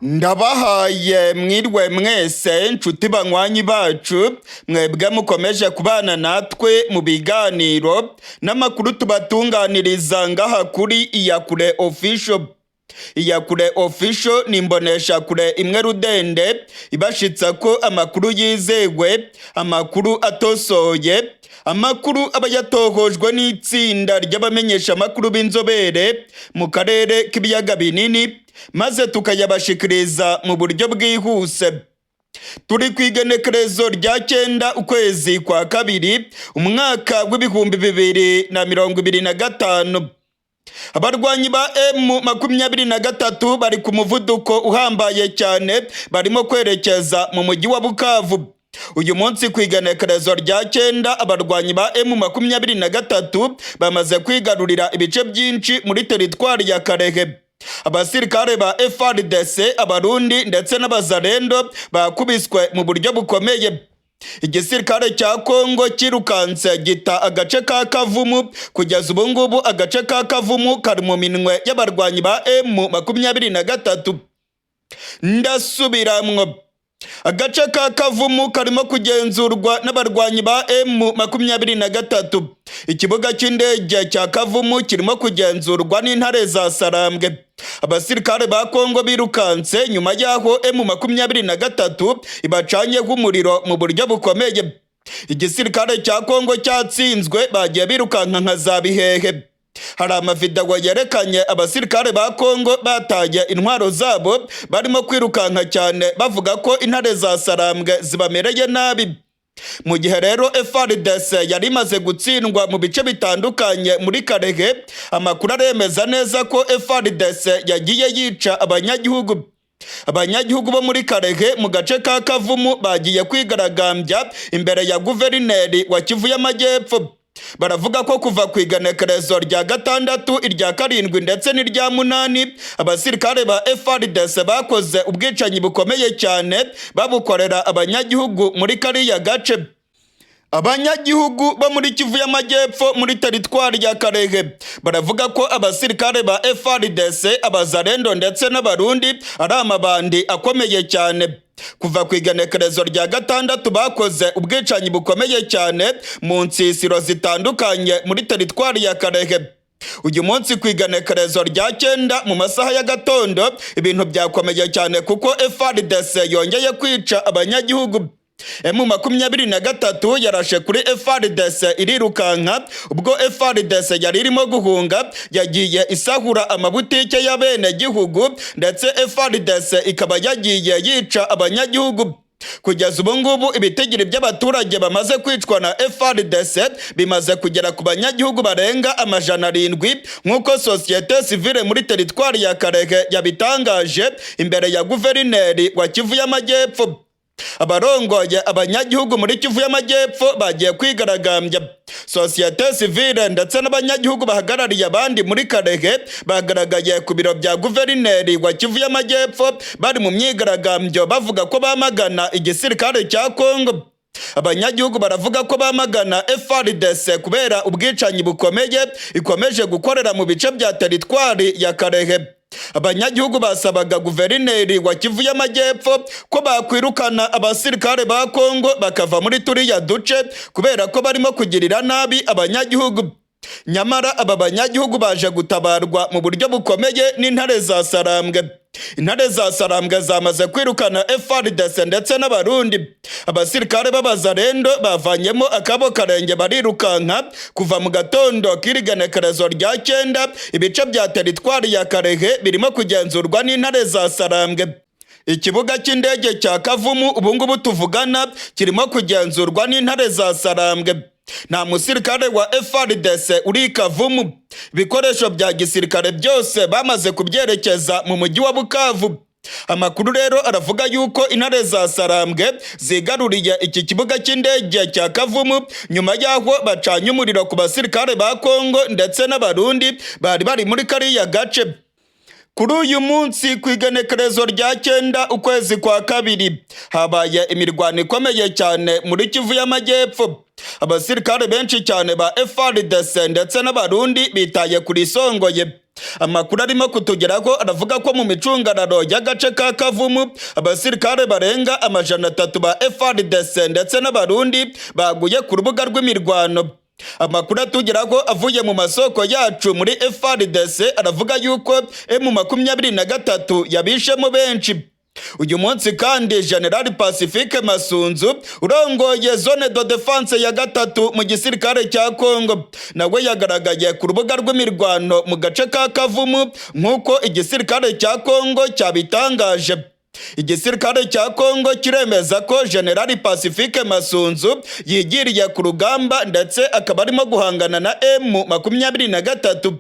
Ndabahaye mwirwe mwese nshuti banywanyi bacu mwebwe mukomeje kubana natwe mu biganiro n'amakuru tubatunganiriza ngaha kuri Iyakure Official. Iyakure Official ni imbonesha kure imwe rudende ibashitsa ko amakuru yizewe, amakuru atosoye, amakuru aba yatohojwe n'itsinda ry'abamenyesha amakuru b'inzobere mu karere k'ibiyaga binini, maze tukayabashikiriza mu buryo bwihuse. Turi kwigenekerezo rya 9 ukwezi kwa kabiri umwaka w'ibihumbi 2025. Abarwanyi ba M23 bari ku muvuduko uhambaye cyane, barimo kwerekeza mu mujyi wa Bukavu. Uyu munsi kwigenekerezo rya 9 abarwanyi ba M23 bamaze kwigarurira ibice byinshi muri teritwari ya Karehe. Abasirikare ba FARDC, abarundi ndetse n'abazarendo bakubiswe mu buryo bukomeye. Igisirikare cya Congo kirukanse gita agace ka Kavumu. Kugeza ubu ngubu agace ka Kavumu kari mu minwe y'abarwanyi ba M23. Ndasubiramwo, agace ka Kavumu karimo kugenzurwa n'abarwanyi ba M23. Ikibuga cy'indege cya Kavumu kirimo kugenzurwa n'intare za Sarambwe. Abasirikare ba Congo birukanse nyuma yaho M23 ibacanye umuriro mu buryo bukomeye. Igisirikare cya Congo cyatsinzwe, bagiye birukanka nka za bihehe. Hari amavideo yerekanye abasirikare ba Congo bataye intwaro zabo barimo kwirukanka cyane, bavuga ko intare za Sarambwe zibamereye nabi. Mu gihe rero FARDC yari imaze gutsindwa mu bice bitandukanye muri Karehe, amakuru aremeza neza ko FARDC yagiye yica abanyagihugu bo muri Karehe mu gace ka Kavumu bagiye kwigaragambya imbere ya guverineri wa Kivu y'Amajyepfo. Baravuga ko kuva ku igenekerezo rya 6, irya 7 ndetse n'irya 8 abasirikare ba FARDC bakoze ubwicanyi bukomeye cyane babukorera abanyagihugu muri kariya gace. Abanyagihugu bo muri Kivu y'Amajyepfo muri teritwari ya Karehe baravuga ko abasirikare ba FARDC, abazarendo ndetse n'abarundi ari amabandi akomeye cyane. Kuva ku igenekerezo rya 6 bakoze ubwicanyi bukomeye cyane mu nsisiro zitandukanye muri teritwari ya Karehe. Uyu munsi ku igenekerezo rya 9 mu masaha ya gatondo ibintu byakomeye cyane kuko FARDC yongeye kwica abanyagihugu. M23 yarashe kuri FARDC irirukanka. Ubwo FARDC yari irimo guhunga, yagiye isahura amabutike y'abene gihugu ndetse FARDC ikaba yagiye yica abanyagihugu. Kugeza ubu ngubu ibitigiri by'abaturage bamaze kwicwa na FARDC bimaze kugera ku banyagihugu barenga 700 nk'uko societe civile muri teritwari ya Karehe yabitangaje imbere ya guverineri wa Kivu y'Amajyepfo. Abarongoye abanyagihugu muri Kivu y'Amajyepfo bagiye kwigaragambya. Societe civile ndetse n'abanyagihugu bahagarariye abandi muri Karehe bagaragaye ku biro bya guverineri wa Kivu y'Amajyepfo bari mu myigaragambyo bavuga ko bamagana igisirikare cya Congo. Abanyagihugu baravuga ko bamagana FARDC kubera ubwicanyi bukomeye ikomeje gukorera mu bice bya teritwari ya Karehe. Abanyagihugu basabaga guverineri wa Kivu y'Amajyepfo ko bakwirukana abasirikare ba Congo bakava muri turiya duce kubera ko barimo kugirira nabi abanyagihugu. Nyamara aba banyagihugu baje gutabarwa mu buryo bukomeye n'intare za Sarambwe. Intare za Sarambwe zamaze kwirukana FARDC ndetse n'abarundi. Abasirikare b'abazarendo bavanyemo akabo karenge barirukanka. Kuva mu gatondo k'igenekerezo rya 9 ibice bya teritwari ya Karehe birimo kugenzurwa n'intare za Sarambwe. Ikibuga cy'indege cya Kavumu ubu ngubu tuvugana kirimo kugenzurwa n'intare za Sarambwe. Nta musirikare wa FARDC uri Kavumu. Ibikoresho bya gisirikare byose bamaze kubyerekeza mu mujyi wa Bukavu. Amakuru rero aravuga yuko intare za Sarambwe zigaruriye iki kibuga cy'indege cya Kavumu nyuma yaho bacanye umuriro ku basirikare ba Congo ndetse n'abarundi bari muri kariya gace. Kuri uyu munsi ku igenekerezo rya 9 ukwezi kwa kabiri habaye imirwano ikomeye cyane muri Kivu y'Amajyepfo. Abasirikare benshi cyane ba FARDC ndetse n'abarundi bitaye kuri songoye. Amakuru arimo kutugeraho aravuga ko mu micungararo y'agace ka Kavumu abasirikare barenga 300 ba FARDC ndetse n'abarundi baguye ku rubuga rw'imirwano. Amakuru atugeraho avuye mu masoko yacu muri FARDC aravuga yuko M23 yabishemo benshi. Uyu munsi kandi General Pacifique Masunzu urongoye zone de defense ya gatatu mu gisirikare cya Congo nawe yagaragaye ku rubuga rw'imirwano mu gace ka Kavumu nk'uko igisirikare cya Congo cyabitangaje. Igisirikare cya Congo kiremeza ko General Pacifique Masunzu yigiriye ku rugamba ndetse akaba arimo guhangana na M23.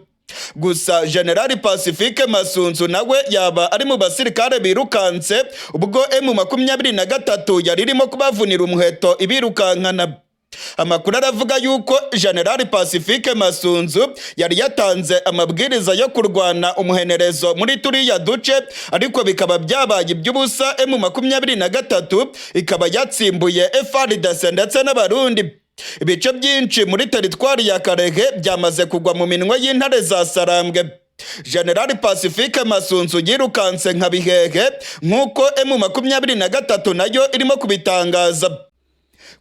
Gusa General Pacifique Masunzu nawe yaba ari mu basirikare birukanse ubwo M23 yari irimo kubavunira umuheto ibirukankana. Amakuru aravuga yuko General Pacifique Masunzu yari yatanze amabwiriza yo kurwana umuhenerezo muri turiya duce, ariko bikaba byabaye iby'ubusa. M23 ikaba yatsimbuye FARDC ndetse n'abarundi. Ibice byinshi muri teritwari ya Karehe byamaze kugwa mu minwe y'intare za Sarambwe. General Pacifique Masunzu yirukanse nka bihehe nk'uko M23 nayo irimo kubitangaza.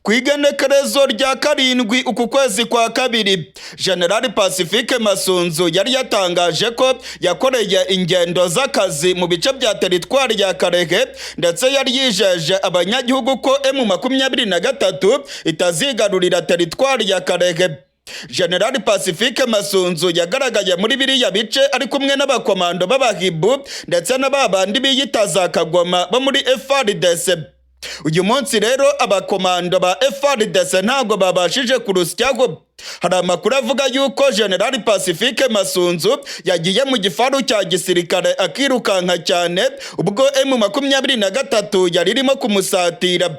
Ku igenekerezo rya 7 uku kwezi kwa kabiri, General Pacifique Masunzu yari yatangaje ko yakoreye ingendo z'akazi mu bice bya teritwari ya Karehe ndetse yari yijeje abanyagihugu ko M23 itazigarurira teritwari ya Karehe. General Pacifique Masunzu yagaragaye muri biriya bice ari kumwe n'abakomando b'abahibu ndetse n'ababandi biyitaza Goma bo muri FARDC. Uyu munsi rero abakomando ba FARDC ntabwo babashije kurusyaho. Hari amakuru avuga yuko General Pacifique Masunzu yagiye mu gifaru cya gisirikare akirukanka cyane ubwo M23 yari irimo kumusatira.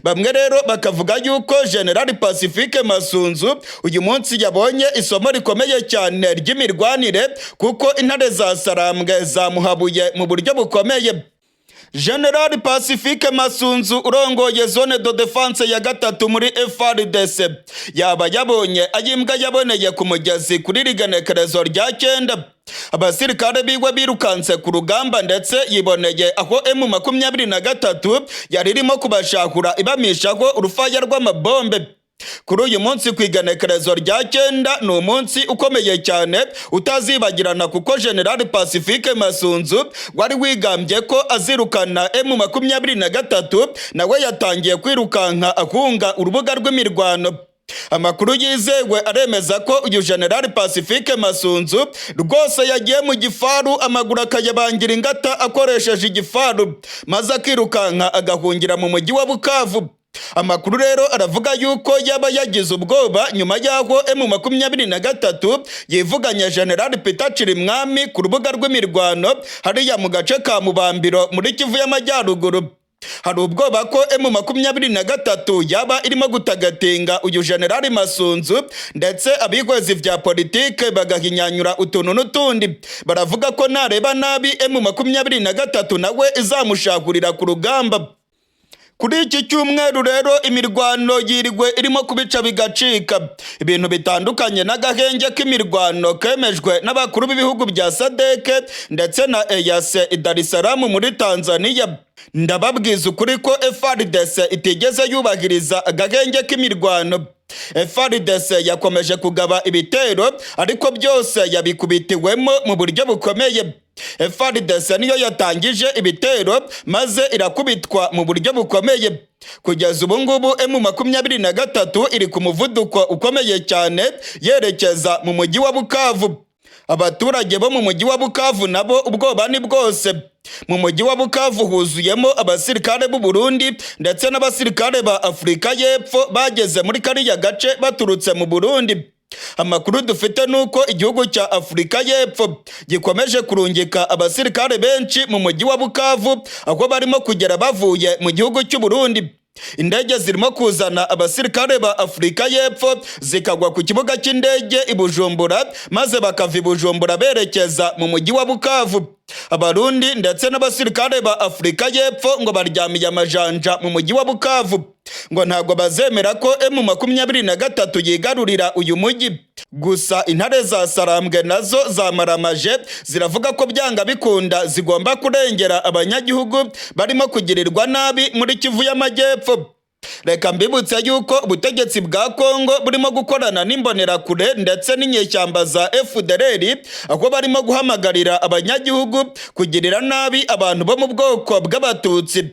Bamwe rero bakavuga yuko General Pacifique Masunzu uyu munsi yabonye isomo rikomeye cyane ry'imirwanire kuko intare za Sarambwe zamuhabuye mu buryo bukomeye. General Pacifique Masunzu urongoye zone de defense ya gatatu muri FARDC yaba yabonye ayimbwa yaboneye ku mugezi kuri rigenekerezo rya 9. Abasirikare biwe birukanse ku rugamba ndetse yiboneye aho M23 yari irimo kubashakura ibamishaho urufaya rw'amabombe. Kuri uyu munsi ku igenekerezo rya 9 ni umunsi ukomeye cyane utazibagirana kuko General Pacifique Masunzu wari wigambye ko azirukana M23 nawe yatangiye kwirukanka ahunga urubuga rw'imirwano. Amakuru yizewe aremeza ko uyu General Pacifique Masunzu rwose yagiye mu gifaru amaguru akayabangira ingata akoresheje igifaru maze akirukanka agahungira mu mujyi wa Bukavu. Amakuru rero aravuga yuko yaba yagize ubwoba nyuma y'aho M23 yivuganya General Peter Chirimwami ku rubuga rw'imirwano hariya mu gace ka Mubambiro muri Kivu y'Amajyaruguru. Hari ubwoba ko M23 yaba irimo gutagatinga uyu General Masunzu ndetse abihwezi vya politike bagahinyanyura utuntu n'utundi. Baravuga ko nareba nabi M23 nawe izamushagurira ku rugamba. Kuri iki cyumweru rero imirwano yirigwe irimo kubica bigacika. Ibintu bitandukanye n'agahenge k'imirwano kemejwe n'abakuru b'ibihugu bya SADC ndetse na EAC Dar es Salaam muri Tanzania. Ndababwiza ukuri ko FARDC itigeze yubahiriza agahenge k'imirwano. FARDC yakomeje kugaba ibitero ariko byose yabikubitiwemo mu buryo bukomeye. FARDC niyo yatangije ibitero maze irakubitwa mu buryo bukomeye. Kugeza ubu ngubu M23 iri ku muvuduko ukomeye cyane yerekeza mu mujyi wa Bukavu. Abaturage bo mu mujyi wa Bukavu nabo ubwoba ni bwose. Mu mujyi wa Bukavu huzuyemo abasirikare b'u Burundi ndetse n'abasirikare ba Afrika y'Epfo bageze muri kariya gace baturutse mu Burundi. Amakuru dufite nuko igihugu cya Afrika y'Epfo gikomeje kurungika abasirikare benshi mu mujyi wa Bukavu aho barimo kugera bavuye mu gihugu cy'u Burundi. Indege zirimo kuzana abasirikare ba Afrika y'Epfo zikagwa ku kibuga cy'indege i Bujumbura maze bakava i Bujumbura berekeza mu mujyi wa Bukavu. Abarundi ndetse n'abasirikare ba Afrika y'Epfo ngo baryamiye amajanja mu mujyi wa Bukavu. ngo ntabwo bazemera ko M23 yigarurira uyu mujyi. Gusa intare za Sarambwe nazo zamaramaje ziravuga ko byanga bikunda zigomba kurengera abanyagihugu barimo kugirirwa nabi muri Kivu y'Amajyepfo. Reka mbibutse yuko ubutegetsi bwa Congo burimo gukorana n'imbonerakure ndetse n'inyeshyamba za FDLR, aho barimo guhamagarira abanyagihugu kugirira nabi abantu bo mu bwoko bw'Abatutsi.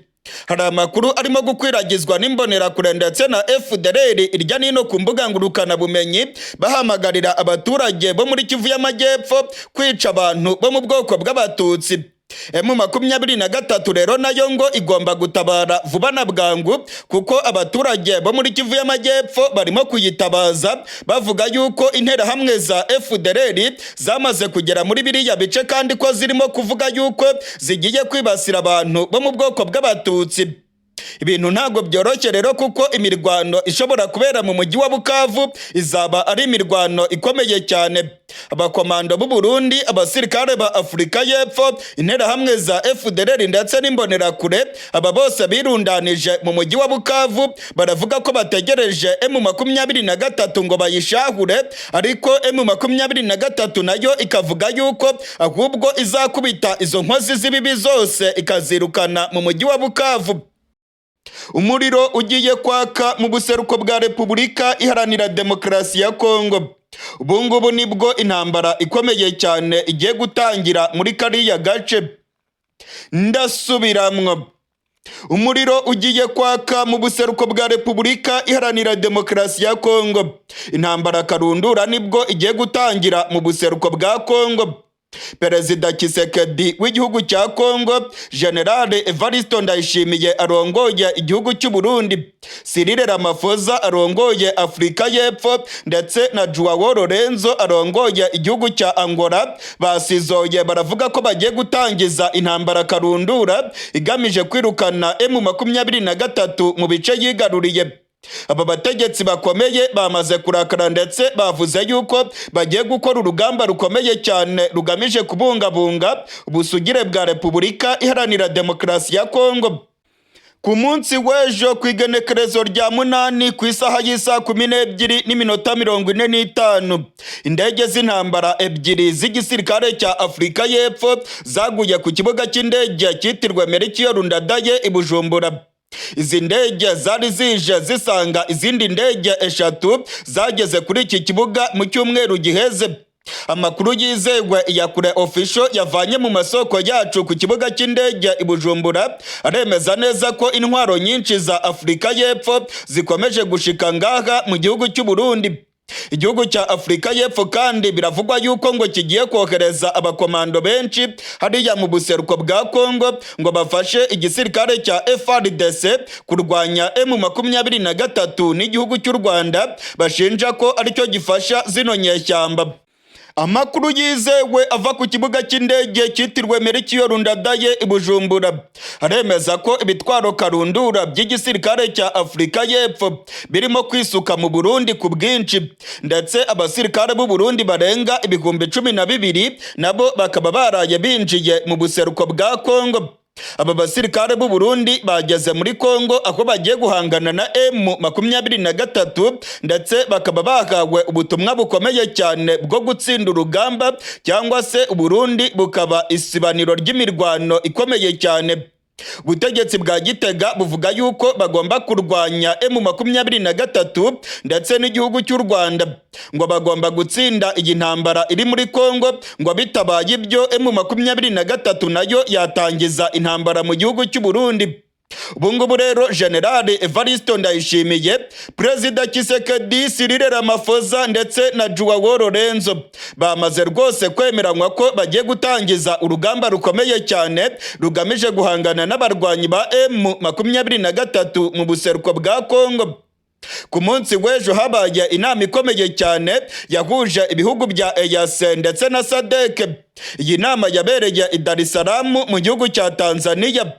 Hari amakuru arimo gukwiragizwa n'imbonerakure ndetse na FDLR irya nino ku mbuga ngurukana bumenyi bahamagarira abaturage bo muri Kivu y'Amajyepfo kwica abantu bo mu bwoko bw'Abatutsi. M23 rero nayo ngo igomba gutabara vuba na bwangu kuko abaturage bo muri Kivu y'Amajyepfo barimo kuyitabaza bavuga yuko interahamwe za FDLR zamaze kugera muri biriya bice kandi ko zirimo kuvuga yuko zigiye kwibasira abantu bo mu bwoko bw'Abatutsi. Ibintu ntago byoroshye rero kuko imirwano ishobora kubera mu mujyi wa Bukavu izaba ari imirwano ikomeye cyane. Abakomando b'u Burundi, abasirikare ba Afrika y'Epfo, interahamwe za FDLR ndetse n'imbonerakure, aba bose birundanije mu mujyi wa Bukavu baravuga ko bategereje M23 ngo bayishahure, ariko M23 nayo ikavuga yuko ahubwo izakubita izo nkozi z'ibibi zose ikazirukana mu mujyi wa Bukavu. Umuriro ugiye kwaka mu buseruko bwa Repubulika Iharanira Demokarasi ya Congo. Ubungubu nibwo intambara ikomeye cyane igiye gutangira muri kariya gace. Ndasubiramwo. Umuriro ugiye kwaka mu buseruko bwa Repubulika Iharanira Demokarasi ya Congo. Intambara karundura nibwo igiye gutangira mu buseruko bwa Congo. Perezida Tshisekedi w'igihugu cya Congo, General Evariste Ndayishimiye arongoye igihugu cy'u Burundi, Cyril Ramaphosa arongoye Afrika y'Epfo ndetse na Joao Lorenzo arongoye igihugu cya Angola basizoye baravuga ko bagiye gutangiza intambara karundura igamije kwirukana M23 mu bice yigaruriye. Aba bategetsi bakomeye bamaze kurakara ndetse bavuze yuko bagiye gukora urugamba rukomeye cyane rugamije kubungabunga ubusugire bwa Repubulika Iharanira Demokarasi ya Congo. Ku munsi w'ejo ku igenekerezo rya 8 ku isaha y'isa 12:45 indege z'intambara ebyiri z'igisirikare cya Afrika y'Epfo zaguye ku kibuga cy'indege cyitirwe Melchior Ndadaye i Bujumbura. Izi ndege zari zije zisanga izindi ndege eshatu zageze kuri iki kibuga mu cyumweru giheze. Amakuru yizewe ya kure official yavanye mu masoko yacu ku kibuga cy'indege i Bujumbura aremeza neza ko intwaro nyinshi za Afrika y'Epfo zikomeje gushika ngaha mu gihugu cy'u Burundi. Igihugu cya Afrika y'Epfo kandi biravugwa yuko ngo kigiye kohereza abakomando benshi hariya mu buseruko bwa Congo ngo bafashe igisirikare cya FARDC kurwanya M23 n'igihugu cy'u Rwanda bashinja ko aricyo gifasha zino nyeshyamba. Amakuru yizewe ava ku kibuga cy'indege cyitirwe Melchior Ndadaye i Bujumbura aremeza ko ibitwaro karundura by'igisirikare cya Afrika y'Epfo birimo kwisuka mu Burundi ku bwinshi, ndetse abasirikare b'u Burundi barenga 12,000 nabo bakaba baraye binjiye mu buseruko bwa Congo. Aba basirikare b'u Burundi bageze muri Congo aho bagiye guhangana na M23 ndetse bakaba bahawe ubutumwa bukomeye cyane bwo gutsinda urugamba cyangwa se u Burundi bukaba isibaniro ry'imirwano ikomeye cyane. Ubutegetsi bwa Gitega buvuga yuko bagomba kurwanya M23 ndetse n'igihugu cy'u Rwanda, ngo bagomba gutsinda iyi ntambara iri muri Congo, ngo bitabaye ibyo M23 nayo yatangiza intambara mu gihugu cy'u Burundi. Ubungubu rero General Evariste Ndayishimiye, Perezida Tshisekedi, Cyril Ramaphosa ndetse na Joao Lorenzo bamaze rwose kwemeranywa ko bagiye gutangiza urugamba rukomeye cyane rugamije guhangana n'abarwanyi ba M23 mu buseruko bwa Congo. Ku munsi w'ejo habaye inama ikomeye cyane yahuje ibihugu bya EAC ndetse na SADC. Iyi nama yabereye i Dar es Salaam mu gihugu cya Tanzania.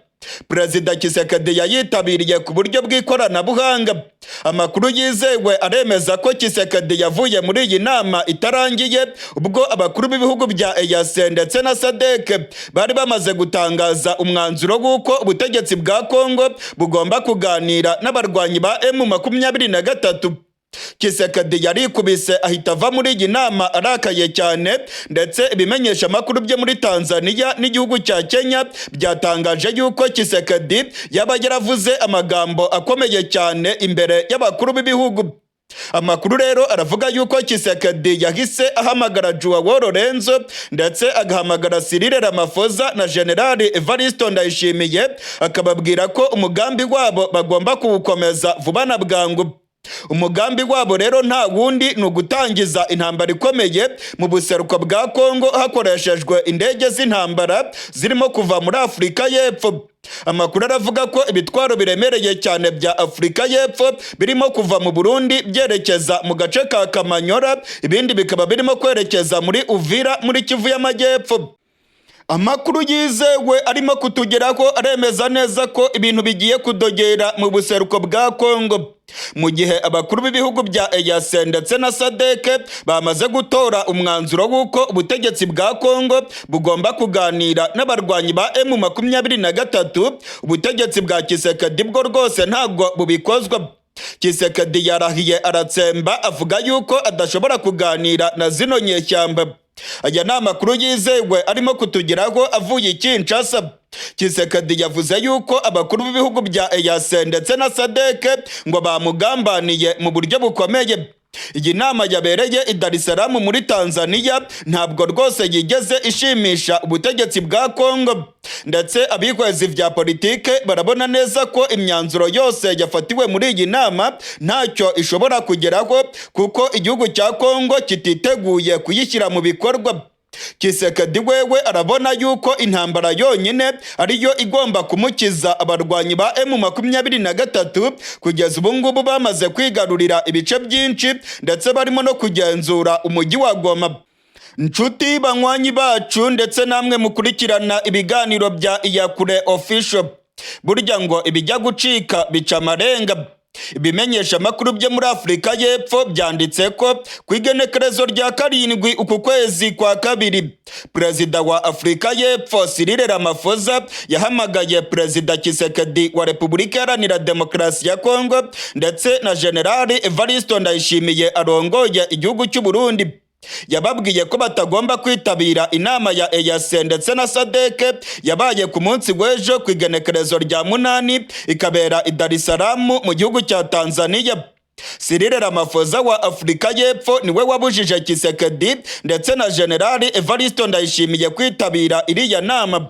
Perezida Tshisekedi yayitabiriye ku buryo bw'ikoranabuhanga. Amakuru yizewe aremeza ko Tshisekedi yavuye muri iyi nama itarangiye ubwo abakuru b'ibihugu bya EAC ndetse na SADC bari bamaze gutangaza umwanzuro w'uko ubutegetsi bwa Congo bugomba kuganira n'abarwanyi ba M23. Tshisekedi yarikubise ahita ava muri iyi nama arakaye cyane, ndetse ibimenyesha amakuru byo muri Tanzania n'igihugu cya Kenya byatangaje yuko Tshisekedi yaba yaravuze amagambo akomeye cyane imbere y'abakuru b'ibihugu. Amakuru rero aravuga yuko Tshisekedi yahise ahamagara Joao Lorenzo ndetse agahamagara Cyril Ramaphosa na General Evariste Ndayishimiye, akababwira ko umugambi wabo bagomba kuwukomeza vuba na bwangu. Umugambi wabo rero nta wundi ni ugutangiza intambara ikomeye mu buseruko bwa Congo hakoreshejwe indege z'intambara zirimo kuva muri Afurika y'Epfo. Amakuru aravuga ko ibitwaro biremereye cyane bya Afurika y'Epfo birimo kuva mu Burundi byerekeza mu gace ka Kamanyora, ibindi bikaba birimo kwerekeza muri Uvira muri Kivu y'Amajyepfo. Amakuru yizewe arimo kutugeraho aremeza neza ko ibintu bigiye kudogera mu buseruko bwa Congo, mu gihe abakuru b'ibihugu bya EAC ndetse na SADC bamaze gutora umwanzuro w'uko ubutegetsi bwa Congo bugomba kuganira n'abarwanyi ba M23. Ubutegetsi bwa Tshisekedi bwo rwose ntabwo bubikozwa. Tshisekedi yarahiye aratsemba avuga yuko adashobora kuganira na zino nyeshyamba. Aya ni amakuru yizewe arimo kutugeraho avuye i Kinshasa. Tshisekedi yavuze yuko abakuru b'ibihugu bya EAC ndetse na SADC ngo bamugambaniye mu buryo bukomeye. Iyi nama yabereye i Dar es Salaam muri Tanzania ntabwo rwose yigeze ishimisha ubutegetsi bwa Congo, ndetse abihwezi vya politike barabona neza ko imyanzuro yose yafatiwe muri iyi nama ntacyo ishobora kugeraho, kuko igihugu cya Congo kititeguye kuyishyira mu bikorwa. Tshisekedi wewe arabona yuko intambara yonyine ariyo igomba kumukiza abarwanyi ba M23. Kugeza ubu ngubu bamaze kwigarurira ibice byinshi ndetse barimo no kugenzura umujyi wa Goma. Nshuti banywanyi bacu ndetse namwe mukurikirana ibiganiro bya Iyakure Official, burya ngo ibijya gucika bica amarenga. Ibimenyesha amakuru byo muri Afurika y'Epfo byanditse ko ku igenekerezo rya 7 uku kwezi kwa kabiri, Perezida wa Afurika y'Epfo Cyril Ramaphosa yahamagaye Perezida Tshisekedi wa Repubulika Iharanira Demokarasi ya Congo ndetse na General Evariste Ndayishimiye arongoye igihugu cy'u Burundi. Yababwiye ko batagomba kwitabira inama ya EAC ndetse na SADC yabaye ku munsi w'ejo ku igenekerezo rya 8 ikabera i Dar es Salaam mu gihugu cya Tanzania. Cyril Ramaphosa wa Afurika y'Epfo niwe wabujije Tshisekedi ndetse na General Evariste Ndayishimiye kwitabira iriya nama.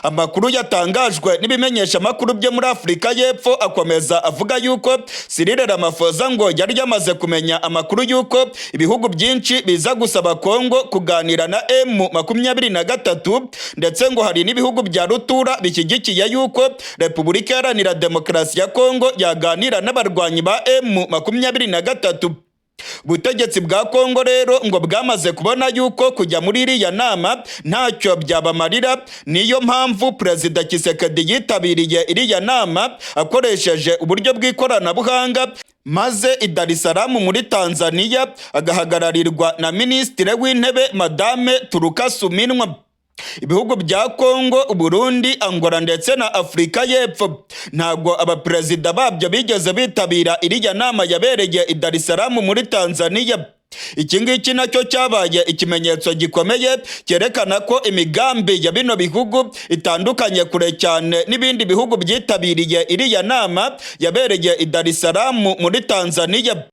Amakuru yatangajwe n'ibimenyesha amakuru byo muri Afurika y'Epfo akomeza avuga yuko Cyril Ramaphosa ngo yari yamaze kumenya amakuru yuko ibihugu byinshi biza gusaba Congo kuganira na M23, ndetse ngo hari n'ibihugu bya rutura bishyigikiye yuko Repubulika Iharanira Demokarasi ya Congo yaganira n'abarwanyi ba M23. Ubutegetsi bwa Congo rero ngo bwamaze kubona yuko kujya muri iriya nama ntacyo byabamarira. Niyo mpamvu Perezida Tshisekedi yitabiriye iriya nama akoresheje uburyo bw'ikoranabuhanga, maze i Dar es Salaam muri Tanzania agahagararirwa na Minisitiri w'Intebe Madame Turukasuminwa. Ibihugu bya Congo, Burundi, Angola ndetse na Afurika y'Epfo ntabwo abaperezida babyo bigeze bitabira iriya nama yabereye i Dar es Salaam muri Tanzania. Iki ngiki nacyo cyabaye ikimenyetso gikomeye cyerekana ko imigambi ya bino bihugu itandukanye kure cyane n'ibindi bihugu byitabiriye iriya nama yabereye i Dar es Salaam muri Tanzania.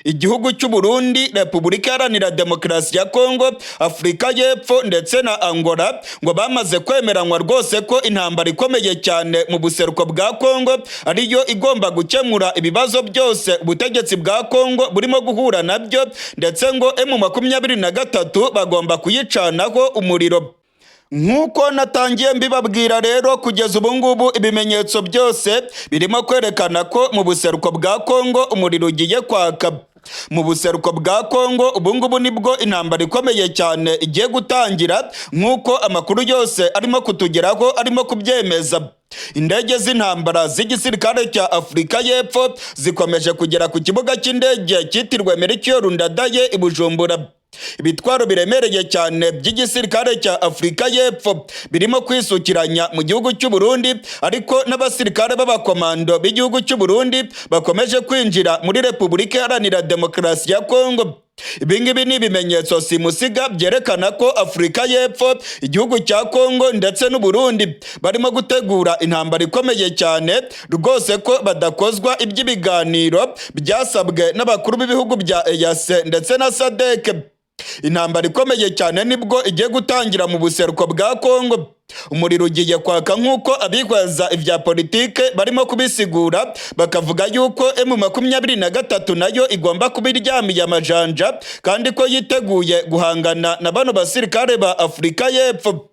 Igihugu cy'u Burundi, Repubulika Iharanira Demokarasi ya Congo, Afurika y'Epfo ndetse na Angola ngo bamaze kwemeranywa rwose ko intambara ikomeye cyane mu buseruko bwa Congo ariyo igomba gukemura ibibazo byose ubutegetsi bwa Congo burimo guhura nabyo, ndetse ngo M23 bagomba kuyicanaho umuriro. Nk'uko natangiye mbibabwira rero, kugeza ubu ngubu ibimenyetso byose birimo kwerekana ko mu buseruko bwa Congo umuriro ugiye kwaka. mu buseruko bwa Congo ubungubu nibwo intambara ikomeye cyane igiye gutangira nk'uko amakuru yose arimo kutugeraho arimo kubyemeza. Indege z'intambara z'igisirikare cya Afurika y'Epfo zikomeje kugera ku kibuga cy'indege cyitiriwe Ndadaye i Bujumbura. Ibitwaro biremereye cyane by'igisirikare cya Afurika y'Epfo birimo kwisukiranya mu gihugu cy'u Burundi, ariko n'abasirikare b'abakomando b'igihugu cy'u Burundi bakomeje kwinjira muri Repubulika Iharanira Demokarasi ya Congo. Ibingibi ni ibimenyetso simusiga byerekana ko Afurika y'Epfo, igihugu cya Congo ndetse n'u Burundi barimo gutegura intambara ikomeye cyane rwose, ko badakozwa iby'ibiganiro byasabwe n'abakuru b'ibihugu bya EAC ndetse na SADC. Intambara ikomeye cyane nibwo igiye gutangira mu buseruko bwa Congo. Umuriro ugiye kwaka nk'uko abihweza ibya politike barimo kubisigura, bakavuga yuko M23 nayo igomba kuba iryamiye amajanja kandi ko yiteguye guhangana na bano basirikare ba Afurika y'Epfo.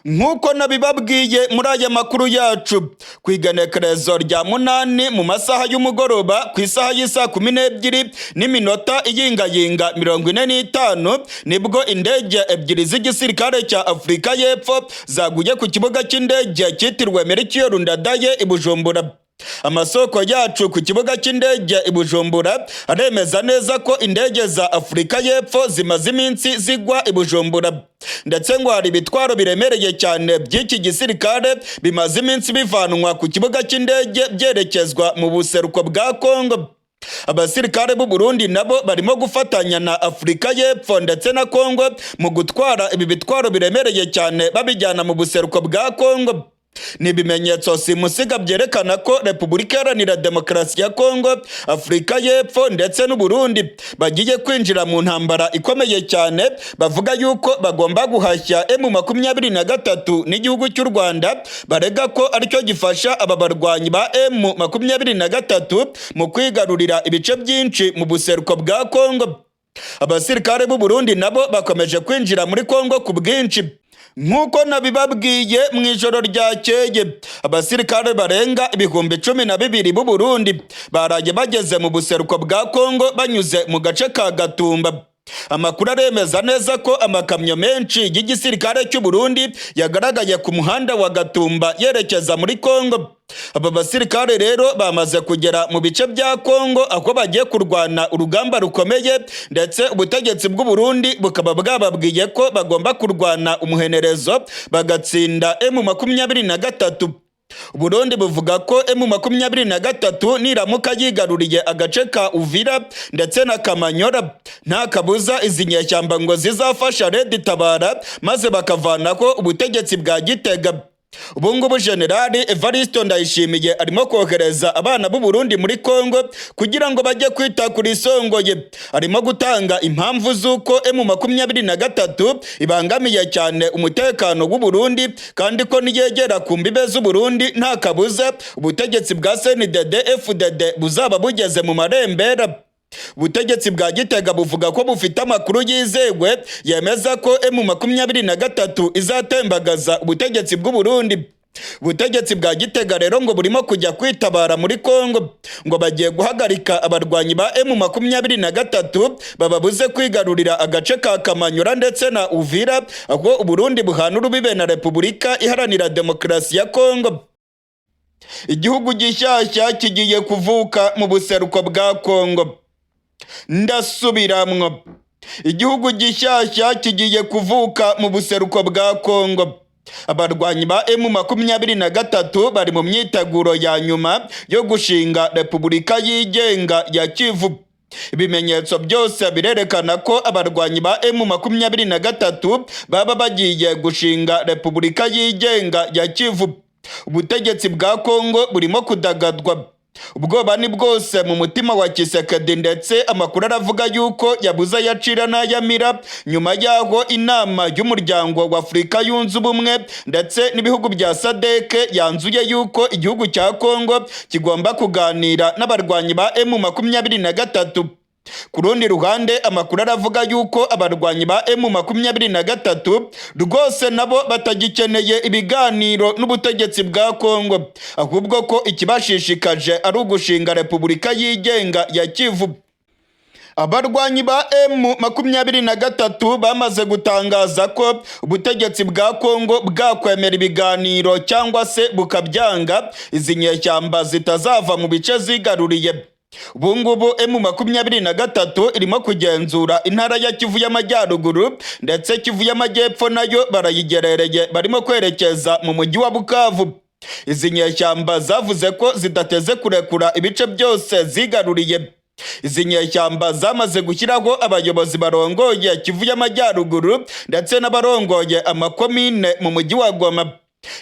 Nk'uko nabibabwiye muri aya makuru yacu, ku igenekerezo rya 8 mu masaha y'umugoroba ku isaha y'isa 12:45 nibwo indege ebyiri z'igisirikare cya Afurika y'Epfo zaguye ku kibuga cy'indege cyitiriwe Ndadaye i Bujumbura. Amasoko yacu ku kibuga cy'indege i Bujumbura aremeza neza ko indege za Afurika y'Epfo zimaze iminsi zigwa i Bujumbura, ndetse ngo hari ibitwaro biremereye cyane by'iki gisirikare bimaze iminsi bivanwa ku kibuga cy'indege byerekezwa mu buseruko bwa Congo. Abasirikare b'u Burundi nabo barimo gufatanya na Afurika y'Epfo ndetse na Congo mu gutwara ibi bitwaro biremereye cyane babijyana mu buseruko bwa Congo. Ni ibimenyetso simusiga byerekana ko Repubulika Iharanira Demokarasi ya Congo, Afurika y'Epfo ndetse n'u Burundi bagiye kwinjira mu ntambara ikomeye cyane. Bavuga yuko bagomba guhashya M23 n'igihugu cy'u Rwanda, barega ko aricyo gifasha aba barwanyi ba M23 mu kwigarurira ibice byinshi mu buseruko bwa Congo. Abasirikare b'u Burundi nabo bakomeje kwinjira muri Congo ku bwinshi. Nk'uko nabibabwiye mu ijoro ryakeye, abasirikare barenga 12,000 b'u Burundi baraye bageze mu buseruko bwa Congo banyuze mu gace ka Gatumba. Amakuru aremeza neza ko amakamyo menshi y'igisirikare cy'u Burundi yagaragaye ku muhanda wa Gatumba yerekeza muri Congo. Aba basirikare rero bamaze kugera mu bice bya Congo aho bagiye kurwana urugamba rukomeye, ndetse ubutegetsi bw'u Burundi bukaba bwababwiye ko bagomba kurwana umuhenerezo bagatsinda M23. Burundi buvuga ko M23 niramuka yigaruriye agace ka Uvira ndetse na Kamanyora, nta kabuza izi nyeshyamba ngo zizafasha Red Tabara maze bakavanaho ubutegetsi bwa Gitega. Ubungubu Generali Evariste Ndayishimiye arimo kohereza abana b'u Burundi muri Congo kugira ngo bajye kwita kuri Isongoye. Arimo gutanga impamvu z'uko M23 ibangamiye cyane umutekano w'u Burundi, kandi ko niyegera ku mbibe z'u Burundi nta kabuza ubutegetsi bwa CNDD-FDD buzaba bugeze mu marembera. Ubutegetsi bwa Gitega buvuga ko bufite amakuru yizewe yemeza ko M23 izatembagaza ubutegetsi bw'u Burundi. Ubutegetsi bwa Gitega rero ngo burimo kujya kwitabara muri Congo, ngo bagiye guhagarika abarwanyi ba M23 bababuze kwigarurira agace ka Kamanyura ndetse na Uvira, aho u Burundi buhana urubibe na Repubulika Iharanira Demokarasi ya Congo. Igihugu gishyashya kigiye kuvuka mu buseruko bwa Congo. Ndasubiramwo, igihugu gishyashya kigiye kuvuka mu buseruko bwa Congo. Abarwanyi ba M23 bari mu myiteguro ya nyuma yo gushinga Repubulika yigenga ya Kivu. Ibimenyetso byose birerekana ko abarwanyi ba M23 baba bagiye gushinga Repubulika yigenga ya Kivu. Ubutegetsi bwa Congo burimo kudagadwa. Ubwoba ni bwose mu mutima wa Kisekedi, ndetse amakuru aravuga yuko yabuze yacira n'ayamira nyuma yaho inama y'umuryango wa Afurika yunze ubumwe ndetse n'ibihugu bya SADC yanzuye yuko igihugu cya Congo kigomba kuganira n'abarwanyi ba M23. Ku rundi ruhande amakuru aravuga yuko abarwanyi ba M23 rwose nabo batagikeneye ibiganiro n'ubutegetsi bwa Congo, ahubwo ko ikibashishikaje ari ugushinga Repubulika yigenga ya Kivu. Abarwanyi ba M23 bamaze gutangaza ko ubutegetsi bwa Congo bwakwemera ibiganiro cyangwa se bukabyanga izi nyeshyamba zitazava mu bice zigaruriye. Ubungubu M23 irimo kugenzura intara ya Kivu y'Amajyaruguru ndetse Kivu y'Amajyepfo nayo barayigerereye, barimo kwerekeza mu mujyi wa Bukavu. Izi nyeshyamba zavuze ko zidateze kurekura ibice byose zigaruriye. Izi nyeshyamba zamaze gushyiraho abayobozi barongoye Kivu y'Amajyaruguru ndetse n'abarongoye amakomine mu mujyi wa Goma.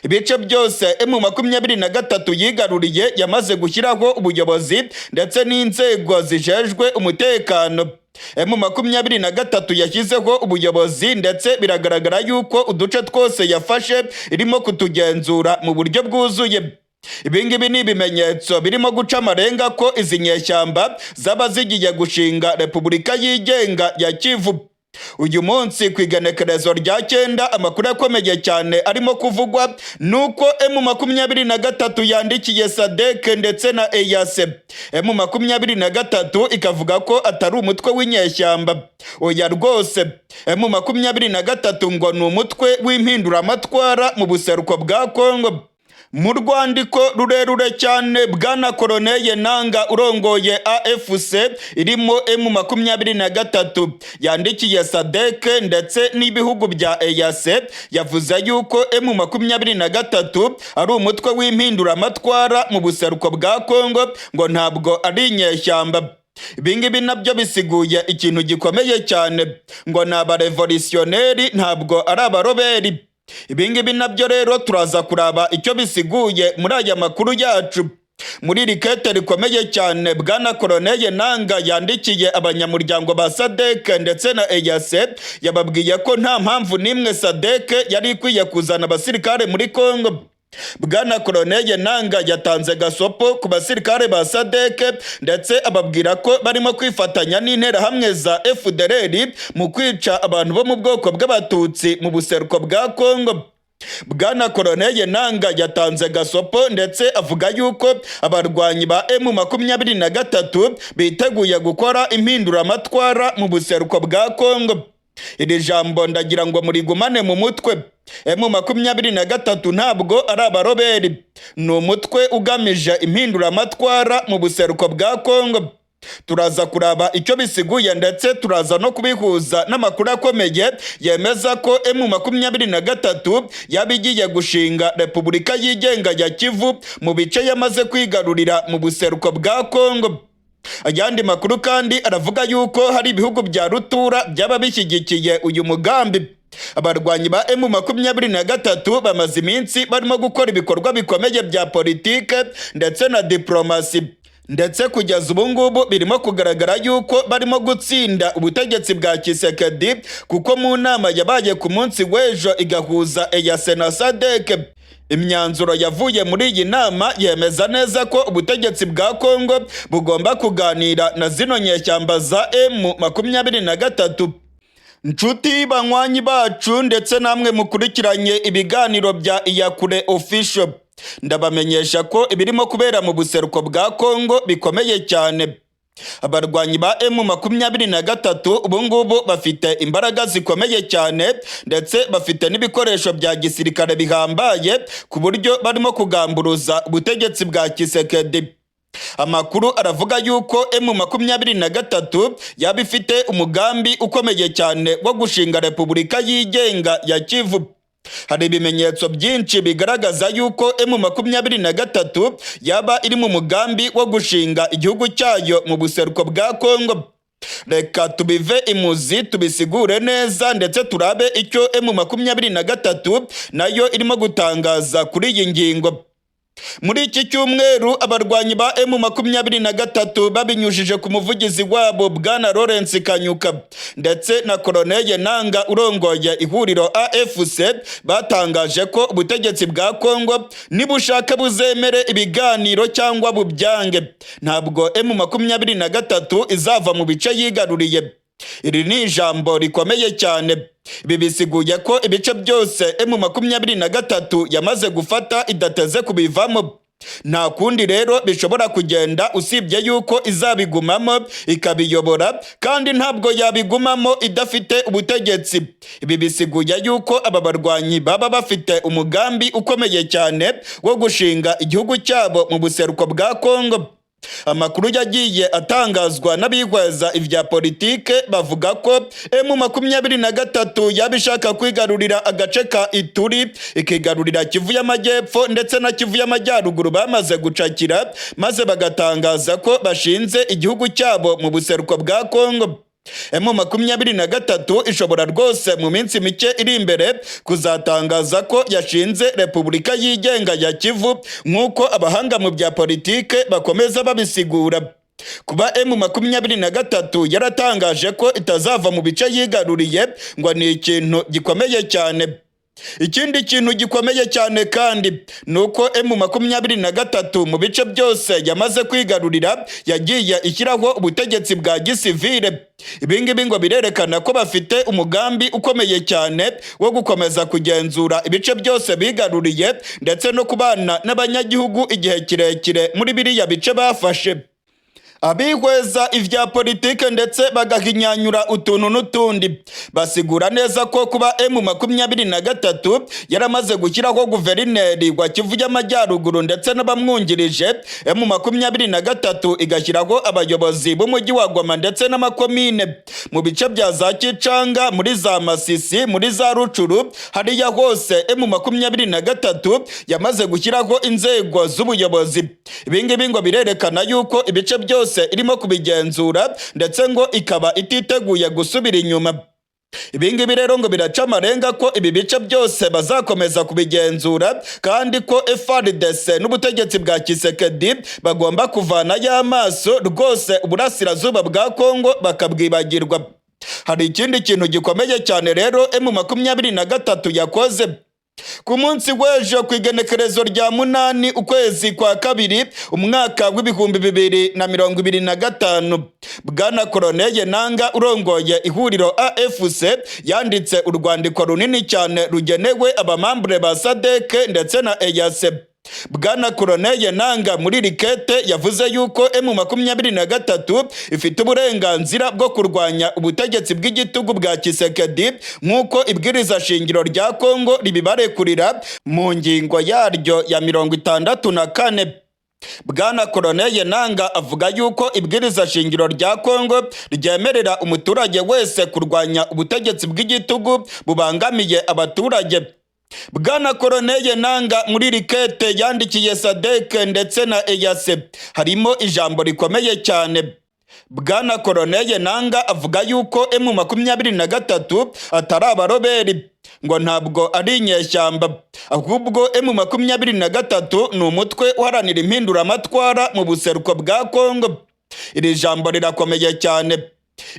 Ibice byose M23 yigaruriye yamaze gushyiraho ubuyobozi ndetse n'inzego zijejwe umutekano. M23 yashyizeho ubuyobozi ndetse biragaragara yuko uduce twose yafashe irimo kutugenzura mu buryo bwuzuye. Ibingibi ni ibimenyetso birimo guca amarenga ko izi nyeshyamba zaba zigiye gushinga Repubulika yigenga ya Kivu. Uyu munsi ku igenekerezo rya 9 amakuru akomeye cyane arimo kuvugwa nuko M23 yandikiye SADC ndetse na EAC. M23 ikavuga ko atari umutwe w'inyeshyamba, oya rwose. M23 ngo ni umutwe w'impinduramatwara mu buseruko bwa Congo. Mu rwandiko rurerure cyane bwana Koloneye Nanga urongoye AFC irimo M23 yandikiye SADC ndetse n'ibihugu bya EAC, yavuze yuko M23 ari umutwe w'impinduramatwara mu buseruko bwa Congo, ngo ntabwo ari inyeshyamba. Ibingibi nabyo bisiguye ikintu gikomeye cyane, ngo ni abarevolutionneri ntabwo ari abaroberi. Ibingibi nabyo rero turaza kuraba icyo bisiguye muri aya makuru yacu. Muri rikete rikomeye cyane bwana Koloneye Nanga yandikiye abanyamuryango ba SADC ndetse na EAC, yababwiye ko nta mpamvu n'imwe SADC yari ikwiye kuzana abasirikare muri Congo. Bwana Koloneye Nanga yatanze gasopo ku basirikare ba SADC ndetse ababwira ko barimo kwifatanya n'interahamwe za FDLR mu kwica abantu bo mu bwoko bw'abatutsi mu buseruko bwa Congo. Bwana Koloneye Nanga yatanze gasopo ndetse avuga yuko abarwanyi ba M23 biteguye gukora impinduramatwara mu buseruko bwa Congo. Iri jambo ndagira ngo murigumane mu mutwe. M23 ntabwo ari abaroberi, ni umutwe ugamije impinduramatwara mu buseruko bwa Congo. Turaza kuraba icyo bisiguye ndetse turaza no kubihuza n'amakuru akomeye yemeza ko M23 yabigiye gushinga Repubulika yigenga ya Kivu mu bice yamaze kwigarurira mu buseruko bwa Congo. Ayandi makuru kandi aravuga yuko hari ibihugu bya rutura byaba bishyigikiye uyu mugambi. Abarwanyi ba M23 bamaze iminsi barimo gukora ibikorwa bikomeye bya politike ndetse na diplomasi, ndetse kugeza ubu ngubu birimo kugaragara yuko barimo gutsinda ubutegetsi bwa Kisekedi, kuko mu nama yabaye ku munsi w'ejo igahuza EAC na SADC, imyanzuro yavuye muri iyi nama yemeza neza ko ubutegetsi bwa Congo bugomba kuganira na zino nyeshyamba za M23. Nshuti banywanyi bacu ndetse namwe mukurikiranye ibiganiro bya Iyakure Official, ndabamenyesha ko ibirimo kubera mu buseruko bwa Congo bikomeye cyane. Abarwanyi ba M23 ubungubu bafite imbaraga zikomeye cyane ndetse bafite n'ibikoresho bya gisirikare bihambaye ku buryo barimo kugamburuza ubutegetsi bwa Kisekedi. Amakuru aravuga yuko M23 yaba ifite umugambi ukomeye cyane wo gushinga Repubulika yigenga ya Kivu. Hari ibimenyetso byinshi bigaragaza yuko M23 yaba iri mu mugambi wo gushinga igihugu cyayo mu buseruko bwa Congo. Reka tubive imuzi tubisigure neza ndetse turabe icyo M23 nayo irimo gutangaza kuri iyi ngingo. Muri iki cyumweru abarwanyi ba M23 babinyujije ku muvugizi wabo bwana Lawrence Kanyuka ndetse na Koloneye Nanga urongoye ihuriro AFC batangaje ko ubutegetsi bwa Congo nibushaka buzemere ibiganiro cyangwa bubyange, ntabwo M23 izava mu bice yigaruriye. Iri ni ijambo rikomeye cyane. Ibi bisiguye ko ibice byose M23 yamaze gufata idateze kubivamo. nta kundi rero bishobora kugenda usibye yuko izabigumamo ikabiyobora, kandi ntabwo yabigumamo idafite ubutegetsi. Ibi bisiguye yuko aba barwanyi baba bafite umugambi ukomeye cyane wo gushinga igihugu cyabo mu buseruko bwa Congo. Amakuru yagiye atangazwa n'abihweza ivya politike bavuga ko M23 yabishaka kwigarurira agace ka Ituri, ikigarurira Kivu y'Amajyepfo ndetse na Kivu y'Amajyaruguru bamaze gucakira, maze bagatangaza ko bashinze igihugu cyabo mu buseruko bwa Congo. M23 ishobora rwose mu minsi mike iri imbere kuzatangaza ko yashinze Repubulika yigenga ya Kivu, nk'uko abahanga mu bya politike bakomeza babisigura. Kuba M23 yaratangaje ko itazava mu bice yigaruriye ngo ni ikintu gikomeye cyane. Ikindi kintu gikomeye cyane kandi nuko M23 mu bice byose yamaze kwigarurira yagiye ishyiraho ubutegetsi bwa gisivile. Ibingibi ngo birerekana ko bafite umugambi ukomeye cyane wo gukomeza kugenzura ibice byose bigaruriye ndetse no kubana n'abanyagihugu igihe kirekire muri biriya bice bafashe. Abihweza ivya politike ndetse bagahinyanyura utuntu n'utundi basigura neza ko kuba M23 yaramaze gushyiraho guverineri wa Kivu y'Amajyaruguru ndetse n'abamwungirije, M23 igashyiraho abayobozi b'umujyi wa Goma ndetse n'amakomine mu bice bya za Kicanga, muri za Masisi, muri za Rucuru, hariya hose M23 yamaze gushyiraho inzego z'ubuyobozi. Ibingibi ngo birerekana yuko ibice byose irimo kubigenzura ndetse ngo ikaba ititeguye gusubira inyuma. Ibingibi rero ngo biraca amarenga ko ibi bice byose bazakomeza kubigenzura, kandi ko FARDC n'ubutegetsi bwa Tshisekedi bagomba kuvana y'amaso rwose uburasirazuba bwa Congo bakabwibagirwa. Hari ikindi kintu gikomeye cyane rero M23 yakoze. Ku munsi w'ejo ku igenekerezo rya 8 ukwezi kwa kabiri umwaka w'ibihumbi 2025, Bwana Koloneli Nanga urongoye ihuriro AFC yanditse urwandiko runini cyane rugenewe abamambure ba SADC ndetse na EAC. Bwana Koloneli Nanga muri rikete yavuze yuko M23 ifite uburenganzira bwo kurwanya ubutegetsi bw'igitugu bwa Tshisekedi, nk'uko ibwiriza shingiro rya Congo ribibarekurira mu ngingo yaryo ya 64. Bwana Koloneli Nanga avuga yuko ibwiriza shingiro rya Congo ryemerera umuturage wese kurwanya ubutegetsi bw'igitugu bubangamiye abaturage. Bwana Koloneli Nanga muri rikete yandikiye SADC ndetse na EAC harimo ijambo rikomeye cyane. Bwana Koloneli Nanga avuga yuko M23 atari abaroberi, ngo ntabwo ari inyeshyamba, ahubwo M23 ni umutwe uharanira impinduramatwara mu buseruko bwa Congo. Iri jambo rirakomeye cyane.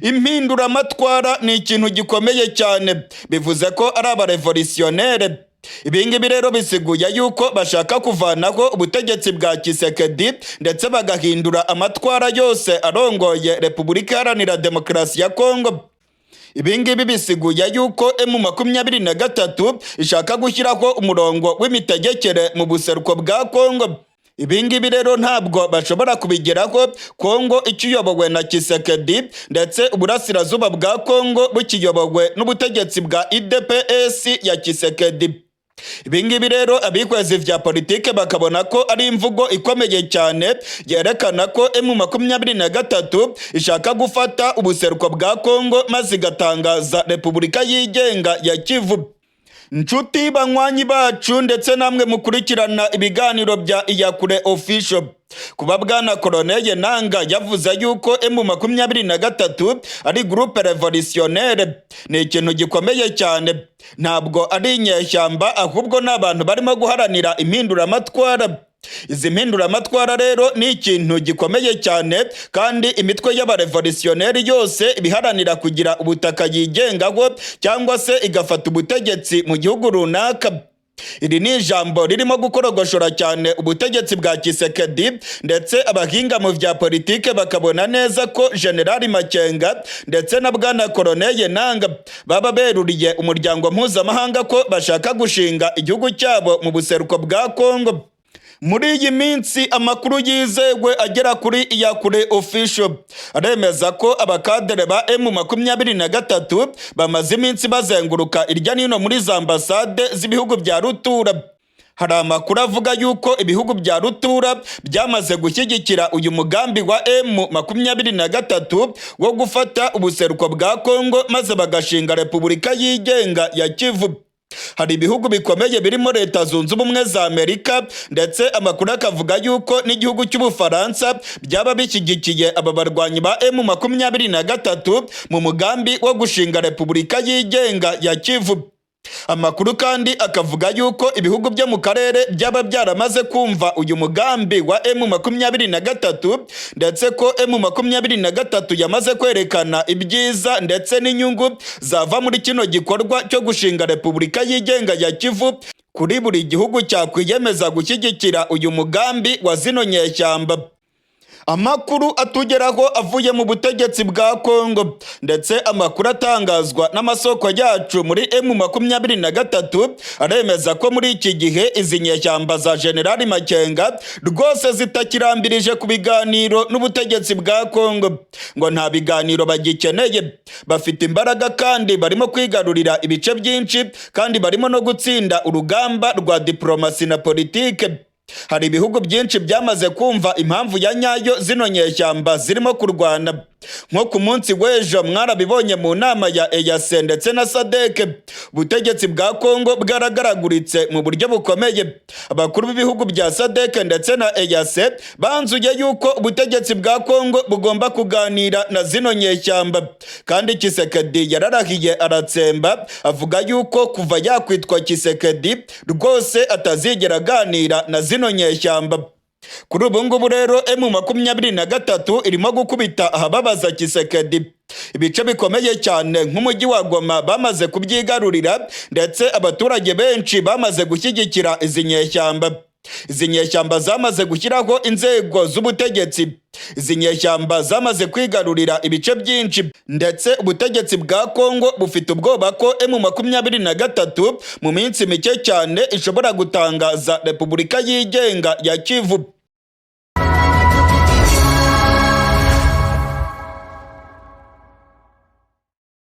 Impinduramatwara ni ikintu gikomeye cyane, bivuze ko ari abarevolutionnere. Ibingibi rero bisiguye yuko bashaka kuvanaho ubutegetsi bwa Tshisekedi ndetse bagahindura amatwara yose arongoye Repubulika Iharanira Demokarasi ya Congo. Ibingibi bisiguye yuko M23 ishaka gushyiraho umurongo w'imitegekere mu buseruko bwa Congo. Ibingibi rero ntabwo bashobora kubigeraho Congo ikiyobowe na Tshisekedi ndetse uburasirazuba bwa Congo bukiyobowe n'ubutegetsi bwa UDPS ya Tshisekedi. Ibingibi rero abikwezi vya politike bakabona ko ari imvugo ikomeye cyane yerekana ko M23 ishaka gufata ubuseruko bwa Congo maze igatangaza Repubulika yigenga ya Kivu. Nshuti banywanyi bacu ndetse namwe mukurikirana ibiganiro bya Iyakure Official, kuba Bwana Koloneli Nanga yavuze yuko M23 ari groupe revolutionnaire ni ikintu gikomeye cyane. Ntabwo ari inyeshyamba, ahubwo n'abantu barimo guharanira impinduramatwara. Izi mpinduramatwara rero ni ikintu gikomeye cyane, kandi imitwe y'abarevolutionneri yose ibiharanira kugira ubutaka yigengaho cyangwa se igafata ubutegetsi mu gihugu runaka. Iri ni ijambo ririmo gukorogoshora cyane ubutegetsi bwa Tshisekedi, ndetse abahinga mu vya politike bakabona neza ko General Makenga ndetse na Bwana Koloneli Nanga baba beruriye umuryango mpuzamahanga ko bashaka gushinga igihugu cyabo mu buseruko bwa Congo. Muri iyi minsi amakuru yizewe agera kuri iyakure official aremeza ko abakadere ba M23 bamaze iminsi bazenguruka irya nino muri za ambasade z'ibihugu bya rutura. Hari amakuru avuga yuko ibihugu bya rutura byamaze gushyigikira uyu mugambi wa M23 wo gufata ubuseruko bwa Congo maze bagashinga Repubulika yigenga ya Kivu. Hari ibihugu bikomeye birimo Leta Zunze Ubumwe za Amerika ndetse amakuru akavuga yuko n'igihugu cy'Ubufaransa byaba bishyigikiye aba barwanyi ba M23 mu mugambi wo gushinga Repubulika yigenga ya Kivu. Amakuru kandi akavuga yuko ibihugu byo mu karere byaba byaramaze kumva uyu mugambi wa M23 ndetse ko M23 yamaze kwerekana ibyiza ndetse n'inyungu zava muri kino gikorwa cyo gushinga Repubulika yigenga ya Kivu kuri buri gihugu cyakwiyemeza gushyigikira uyu mugambi wa zino nyeshyamba. Amakuru atugeraho avuye mu butegetsi bwa Congo ndetse amakuru atangazwa n'amasoko yacu muri M23 aremeza ko muri iki gihe izi nyeshyamba za General Makenga rwose zitakirambirije ku biganiro n'ubutegetsi bwa Congo, ngo nta biganiro bagikeneye, bafite imbaraga kandi barimo kwigarurira ibice byinshi kandi barimo no gutsinda urugamba rwa diplomasi na politike. Hari ibihugu byinshi byamaze kumva impamvu ya nyayo zino nyeshyamba zirimo kurwana. Nko ku munsi w'ejo mwarabibonye mu nama ya EAC ndetse na SADC, ubutegetsi bwa Congo bwaragaraguritse mu buryo bukomeye. Abakuru b'ibihugu bya SADC ndetse na EAC banzuye yuko ubutegetsi bwa Congo bugomba kuganira na zino nyeshyamba, kandi Tshisekedi yararahiye aratsemba avuga yuko kuva yakwitwa Tshisekedi rwose atazigera aganira na zino nyeshyamba. Kuri ubu ngubu rero M23 irimo gukubita ahababaza Tshisekedi. Ibice bikomeye cyane nk'umujyi wa Goma bamaze kubyigarurira ndetse abaturage benshi bamaze gushyigikira izi nyeshyamba. Izi nyeshyamba zamaze gushyiraho inzego z'ubutegetsi. Izi nyeshyamba zamaze kwigarurira ibice byinshi ndetse ubutegetsi bwa Congo bufite ubwoba ko M23 mu minsi mike cyane ishobora gutangaza Repubulika yigenga ya Kivu.